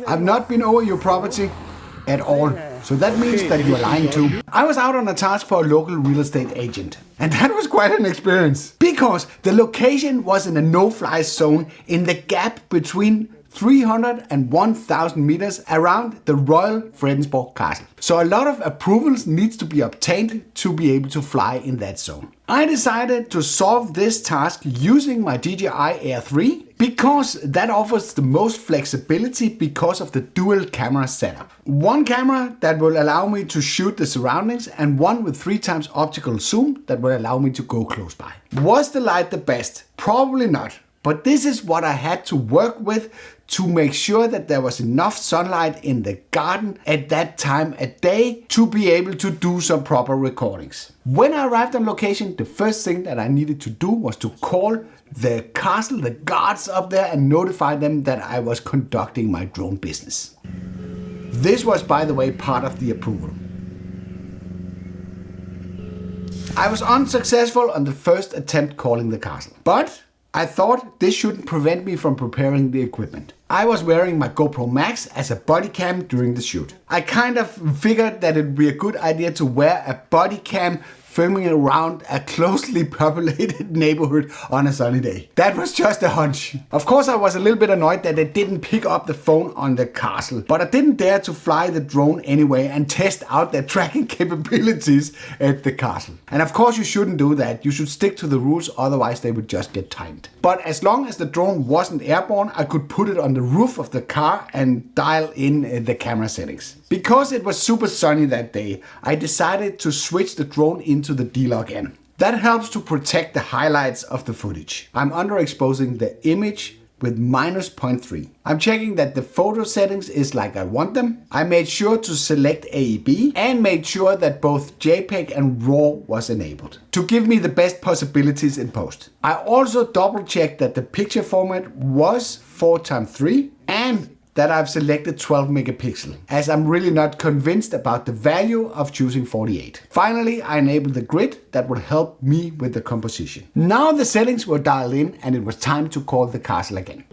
I've not been over your property at all, so that means that you are lying too. I was out on a task for a local real estate agent, and that was quite an experience because the location was in a no-fly zone in the gap between 300 and 1,000 meters around the Royal Fredensborg Castle. So a lot of approvals needs to be obtained to be able to fly in that zone. I decided to solve this task using my DJI Air 3 because that offers the most flexibility because of the dual camera setup. One camera that will allow me to shoot the surroundings and one with 3 times optical zoom that will allow me to go close by. Was the light the best? Probably not. But this is what I had to work with to make sure that there was enough sunlight in the garden at that time of day to be able to do some proper recordings. When I arrived on location, the first thing that I needed to do was to call the castle, the guards up there, and notify them that I was conducting my drone business. This was, by the way, part of the approval. I was unsuccessful on the first attempt calling the castle, but I thought this shouldn't prevent me from preparing the equipment. I was wearing my GoPro Max as a body cam during the shoot. I kind of figured that it would be a good idea to wear a body cam filming around a closely populated neighborhood on a sunny day. That was just a hunch. Of course, I was a little bit annoyed that they didn't pick up the phone on the castle, but I didn't dare to fly the drone anyway and test out their tracking capabilities at the castle. And of course, you shouldn't do that. You should stick to the rules, otherwise they would just get timed. But as long as the drone wasn't airborne, I could put it on the roof of the car and dial in the camera settings. Because it was super sunny that day, I decided to switch the drone into the D-Log-N. That helps to protect the highlights of the footage. I'm underexposing the image with -0.3. I'm checking that the photo settings is like I want them. I made sure to select AEB and made sure that both JPEG and RAW was enabled to give me the best possibilities in post. I also double checked that the picture format was 4x3 and that I've selected 12 megapixel, as I'm really not convinced about the value of choosing 48. Finally, I enabled the grid that would help me with the composition. Now the settings were dialed in and it was time to call the castle again.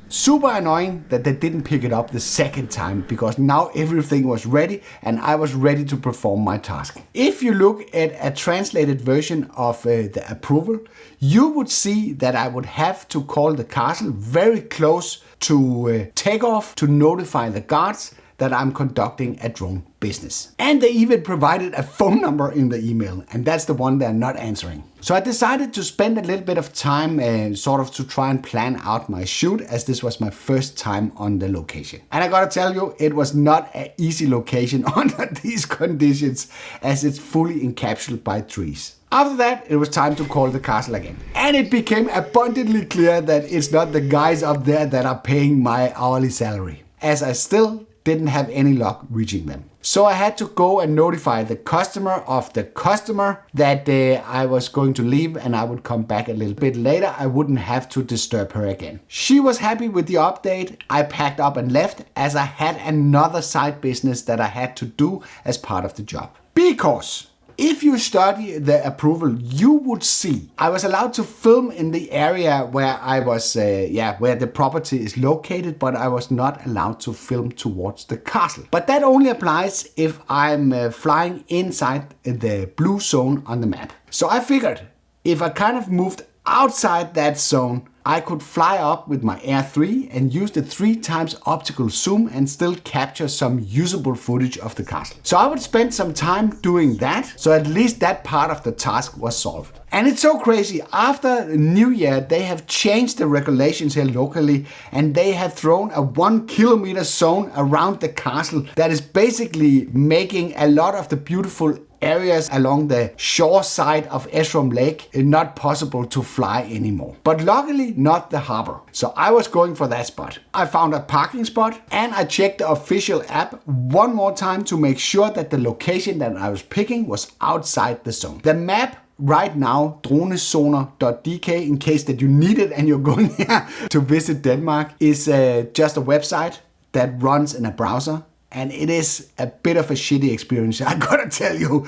Super annoying that they didn't pick it up the second time because now everything was ready and I was ready to perform my task. If you look at a translated version of the approval, you would see that I would have to call the castle very close to takeoff to notify the guards that I'm conducting a drone business. And they even provided a phone number in the email, and that's the one they're not answering. So I decided to spend a little bit of time sort of to try and plan out my shoot, as this was my first time on the location. And I gotta tell you, it was not an easy location under these conditions, as it's fully encapsulated by trees. After that, it was time to call the castle again. And it became abundantly clear that it's not the guys up there that are paying my hourly salary, as I still didn't have any luck reaching them. So I had to go and notify the customer of the customer that I was going to leave and I would come back a little bit later. I wouldn't have to disturb her again. She was happy with the update. I packed up and left, as I had another side business that I had to do as part of the job. Because if you study the approval, you would see I was allowed to film in the area where I was, where the property is located, but I was not allowed to film towards the castle. But that only applies if I'm flying inside the blue zone on the map. So I figured if I kind of moved outside that zone, I could fly up with my Air 3 and use the 3 times optical zoom and still capture some usable footage of the castle. So I would spend some time doing that, so at least that part of the task was solved. And it's so crazy, after New Year they have changed the regulations here locally and they have thrown a 1 kilometer zone around the castle that is basically making a lot of the beautiful areas along the shore side of Esrum Lake not possible to fly anymore. But luckily not the harbor. So I was going for that spot. I found a parking spot and I checked the official app one more time to make sure that the location that I was picking was outside the zone. The map right now, dronezoner.dk, in case that you need it and you're going here to visit Denmark, is just a website that runs in a browser. and it is a bit of a shitty experience, I gotta tell you.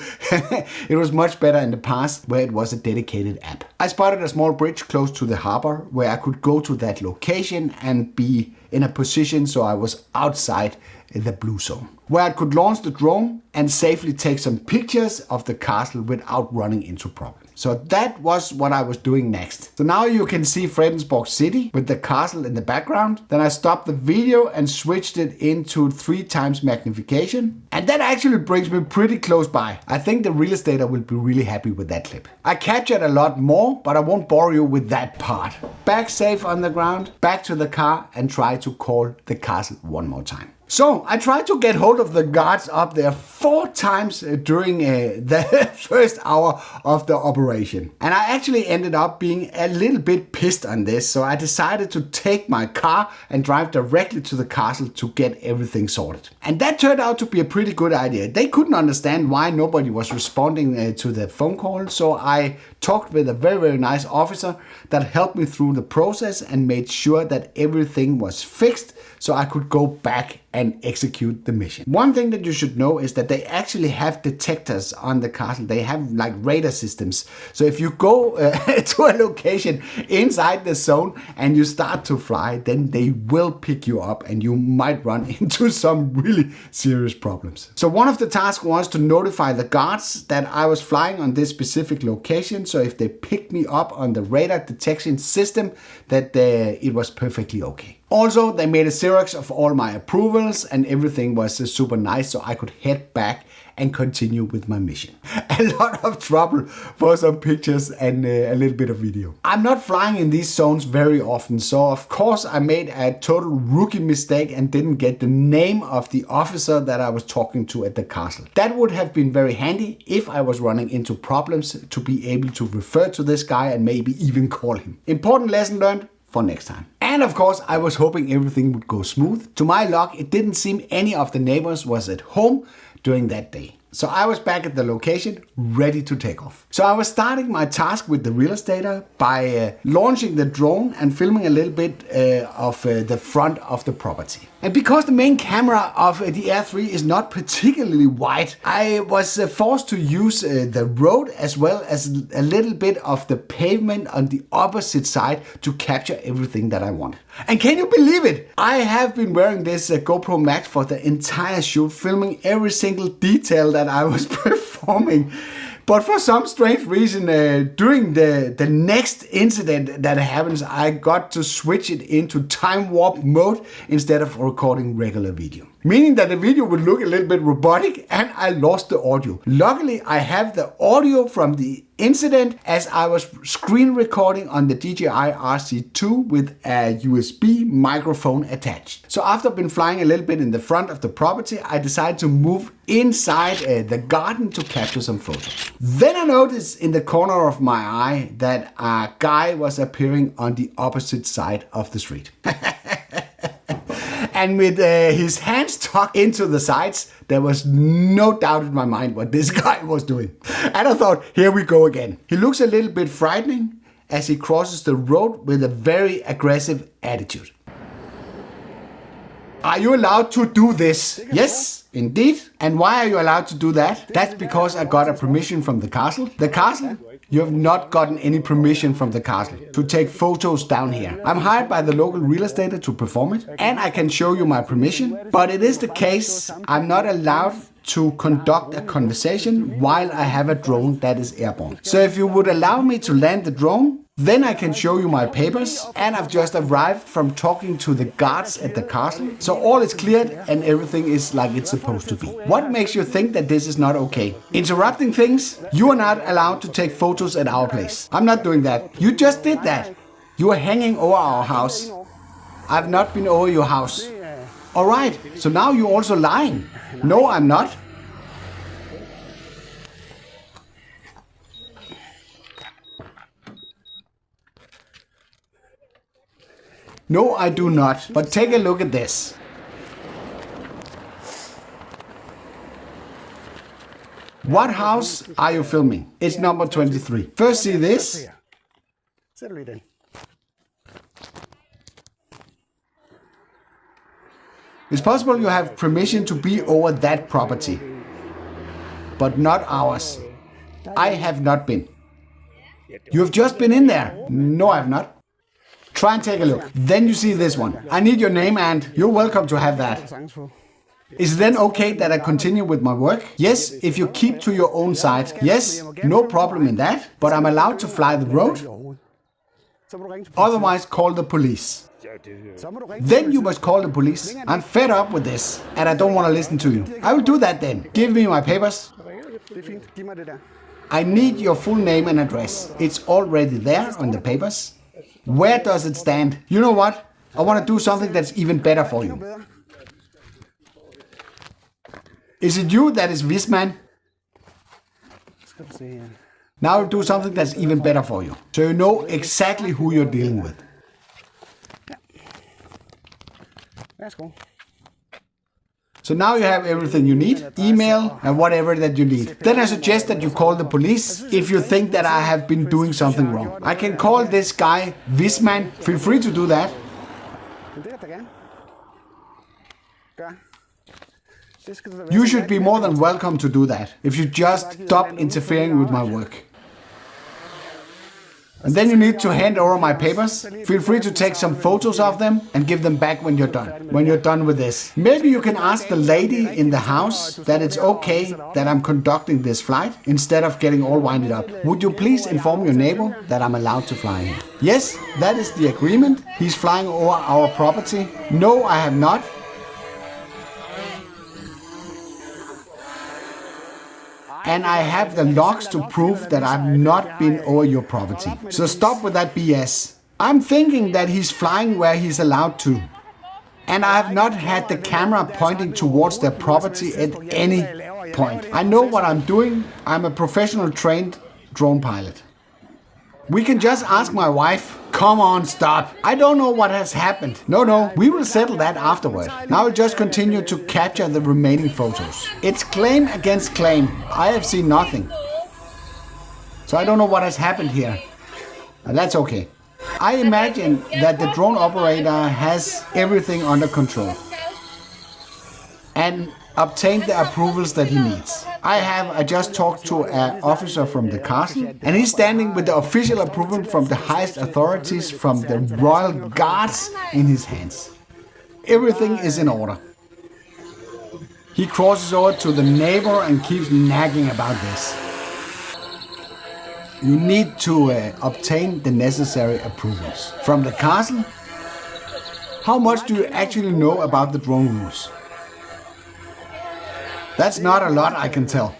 It was much better in the past where it was a dedicated app. I spotted a small bridge close to the harbor where I could go to that location and be in a position so I was outside the blue zone, where I could launch the drone and safely take some pictures of the castle without running into problems. So that was what I was doing next. So now you can see Fredensborg City with the castle in the background. Then I stopped the video and switched it into 3x magnification. And that actually brings me pretty close by. I think the real estater will be really happy with that clip. I captured a lot more, but I won't bore you with that part. Back safe on the ground, back to the car and try to call the castle one more time. So I tried to get hold of the guards up there 4 times during the first hour of the operation. And I actually ended up being a little bit pissed on this. So I decided to take my car and drive directly to the castle to get everything sorted. And that turned out to be a pretty good idea. They couldn't understand why nobody was responding to the phone call. So I talked with a very, very nice officer that helped me through the process and made sure that everything was fixed so I could go back and execute the mission. One thing that you should know is that they actually have detectors on the castle. They have like radar systems. So if you go to a location inside the zone and you start to fly, then they will pick you up and you might run into some really serious problems. So one of the tasks was to notify the guards that I was flying on this specific location. So if they picked me up on the radar detection system, that it was perfectly okay. Also, they made a Xerox of all my approvals and everything was super nice so I could head back and continue with my mission. A lot of trouble for some pictures and a little bit of video. I'm not flying in these zones very often, so of course I made a total rookie mistake and didn't get the name of the officer that I was talking to at the castle. That would have been very handy if I was running into problems to be able to refer to this guy and maybe even call him. Important lesson learned for next time. And of course, I was hoping everything would go smooth. To my luck, it didn't seem any of the neighbors was at home during that day. So I was back at the location, ready to take off. So I was starting my task with the real estater by launching the drone and filming a little bit of the front of the property. And because the main camera of the R3 is not particularly wide, I was forced to use the road as well as a little bit of the pavement on the opposite side to capture everything that I wanted. And can you believe it? I have been wearing this GoPro Max for the entire shoot, filming every single detail that I was performing. But for some strange reason, during the next incident that happens, I got to switch it into time warp mode instead of recording regular video. Meaning that the video would look a little bit robotic and I lost the audio. Luckily, I have the audio from the incident as I was screen recording on the DJI RC2 with a USB microphone attached. So after I've been flying a little bit in the front of the property, I decided to move inside the garden to capture some photos. Then I noticed in the corner of my eye that a guy was appearing on the opposite side of the street. And with his hands tucked into the sides, there was no doubt in my mind what this guy was doing. And I thought, here we go again. He looks a little bit frightening as he crosses the road with a very aggressive attitude. Are you allowed to do this? Yes, indeed. And why are you allowed to do that? That's because I got a permission from the castle. The castle? You have not gotten any permission from the castle to take photos down here. I'm hired by the local real estater to perform it, and I can show you my permission, but it is the case I'm not allowed to conduct a conversation while I have a drone that is airborne. So if you would allow me to land the drone, then I can show you my papers, and I've just arrived from talking to the guards at the castle. So all is cleared and everything is like it's supposed to be. What makes you think that this is not okay? Interrupting things? You are not allowed to take photos at our place. I'm not doing that. You just did that. You are hanging over our house. I've not been over your house. All right, so now you're also lying. No, I'm not. No, I do not. But take a look at this. What house are you filming? It's number 23. First see this. It's possible you have permission to be over that property, but not ours. I have not been. You have just been in there. No, I have not. Try and take a look. Then you see this one. I need your name and you're welcome to have that. Is it then okay that I continue with my work? Yes, if you keep to your own side. Yes, no problem in that, but I'm allowed to fly the road. Otherwise, call the police. Then you must call the police. I'm fed up with this and I don't want to listen to you. I will do that then. Give me my papers. I need your full name and address. It's already there on the papers. Where does it stand? You know what? I want to do something that's even better for you. Is it you that is this man? Now I'll do something that's even better for you. So you know exactly who you're dealing with. So now you have everything you need, email and whatever that you need. Then I suggest that you call the police if you think that I have been doing something wrong. I can call this guy Visman. Feel free to do that. You should be more than welcome to do that if you just stop interfering with my work. And then you need to hand over my papers. Feel free to take some photos of them and give them back when you're done. When you're done with this. Maybe you can ask the lady in the house that it's okay that I'm conducting this flight instead of getting all winded up. Would you please inform your neighbor that I'm allowed to fly here? Yes, that is the agreement. He's flying over our property. No, I have not. And I have the logs to prove that I've not been over your property. So stop with that BS. I'm thinking that he's flying where he's allowed to. And I have not had the camera pointing towards their property at any point. I know what I'm doing. I'm a professional trained drone pilot. We can just ask my wife. Come on, stop. I don't know what has happened. No, we will settle that afterward. Now I'll just continue to capture the remaining photos. It's claim against claim. I have seen nothing. So I don't know what has happened here. And that's okay. I imagine that the drone operator has everything under control and obtained the approvals that he needs. I just talked to an officer from the castle and he's standing with the official approval from the highest authorities from the royal guards in his hands. Everything is in order. He crosses over to the neighbor and keeps nagging about this. You need to obtain the necessary approvals. From the castle? How much do you actually know about the drone rules? That's not a lot, I can tell.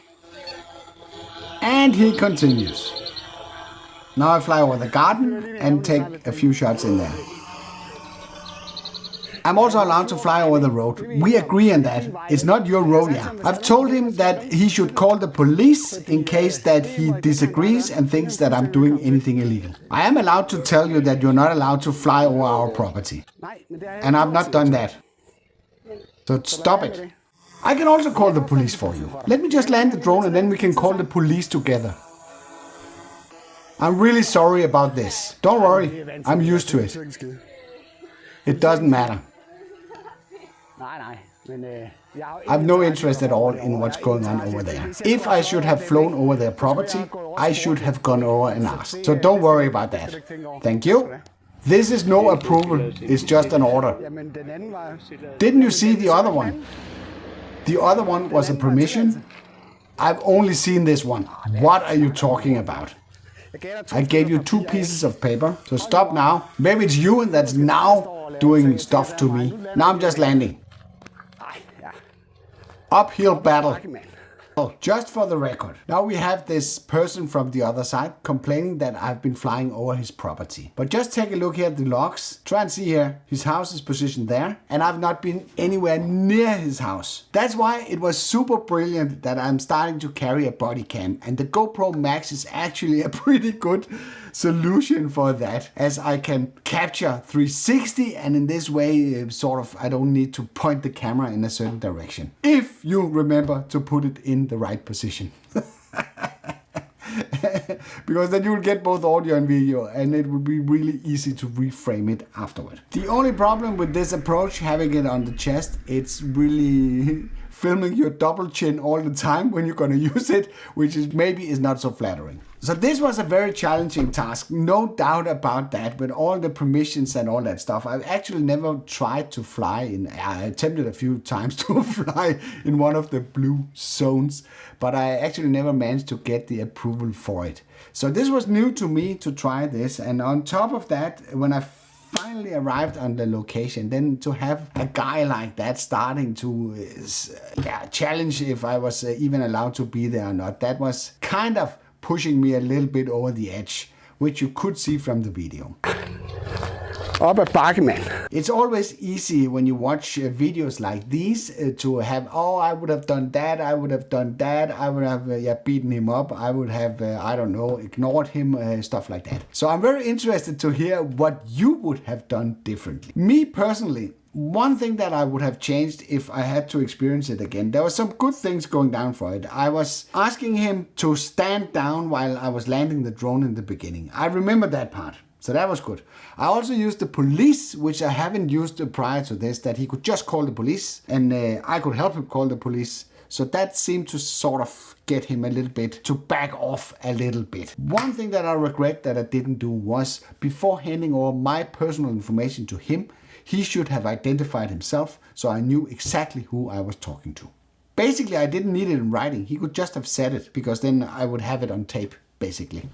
And he continues. Now I fly over the garden and take a few shots in there. I'm also allowed to fly over the road. We agree on that. It's not your road, yeah. I've told him that he should call the police in case that he disagrees and thinks that I'm doing anything illegal. I am allowed to tell you that you're not allowed to fly over our property. And I've not done that. So stop it. I can also call the police for you. Let me just land the drone and then we can call the police together. I'm really sorry about this. Don't worry, I'm used to it. It doesn't matter. I have no interest at all in what's going on over there. If I should have flown over their property, I should have gone over and asked. So don't worry about that. Thank you. This is no approval, it's just an order. Didn't you see the other one? The other one was a permission. I've only seen this one. What are you talking about? I gave you 2 pieces of paper, so stop now. Maybe it's you that's now doing stuff to me. Now I'm just landing. Uphill battle. Just for the record, now we have this person from the other side complaining that I've been flying over his property. But just take a look here at the logs. Try and see here, his house is positioned there and I've not been anywhere near his house. That's why it was super brilliant that I'm starting to carry a body cam, and the GoPro Max is actually a pretty good solution for that, as I can capture 360 and in this way I don't need to point the camera in a certain direction. If you remember to put it in the right position. because then you will get both audio and video, and it will be really easy to reframe it afterward. The only problem with this approach, having it on the chest, it's really filming your double chin all the time when you're going to use it, which is maybe is not so flattering. So this was a very challenging task, no doubt about that, with all the permissions and all that stuff. I've actually never tried to fly I attempted a few times to fly in one of the blue zones, but I actually never managed to get the approval for it. So this was new to me to try this, and on top of that, when I finally arrived on the location, then to have a guy like that starting to challenge if I was even allowed to be there or not, that was kind of pushing me a little bit over the edge, which you could see from the video. Op ad bakke, man. It's always easy when you watch videos like these to have, oh, I would have done that, I would have done that, I would have beaten him up, I would have, I don't know, ignored him, stuff like that. So I'm very interested to hear what you would have done differently. Me personally, one thing that I would have changed if I had to experience it again, there were some good things going down for it. I was asking him to stand down while I was landing the drone in the beginning. I remember that part. So that was good. I also used the police, which I haven't used prior to this, that he could just call the police and I could help him call the police. So that seemed to sort of get him a little bit to back off a little bit. One thing that I regret that I didn't do was before handing over my personal information to him, he should have identified himself so I knew exactly who I was talking to. Basically, I didn't need it in writing. He could just have said it because then I would have it on tape, basically.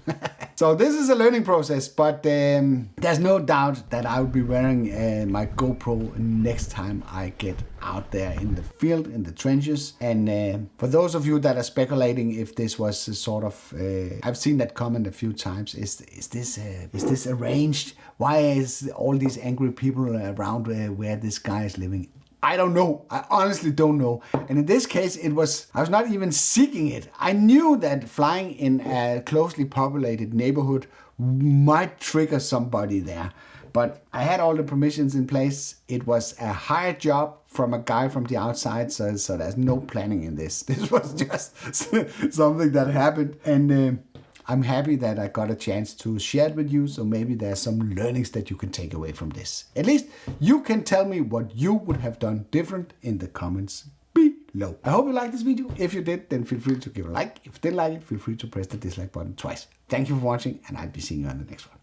So this is a learning process, but there's no doubt that I will be wearing my GoPro next time I get out there in the field, in the trenches. And for those of you that are speculating if this was sort of, I've seen that comment a few times, is this arranged? Why is all these angry people around where this guy is living? I don't know. I honestly don't know. And in this case, I was not even seeking it. I knew that flying in a closely populated neighborhood might trigger somebody there. But I had all the permissions in place. It was a hired job from a guy from the outside, so there's no planning in this. This was just something that happened. And I'm happy that I got a chance to share it with you, so maybe there's some learnings that you can take away from this. At least you can tell me what you would have done different in the comments below. I hope you liked this video. If you did, then feel free to give a like. If you didn't like it, feel free to press the dislike button twice. Thank you for watching, and I'll be seeing you on the next one.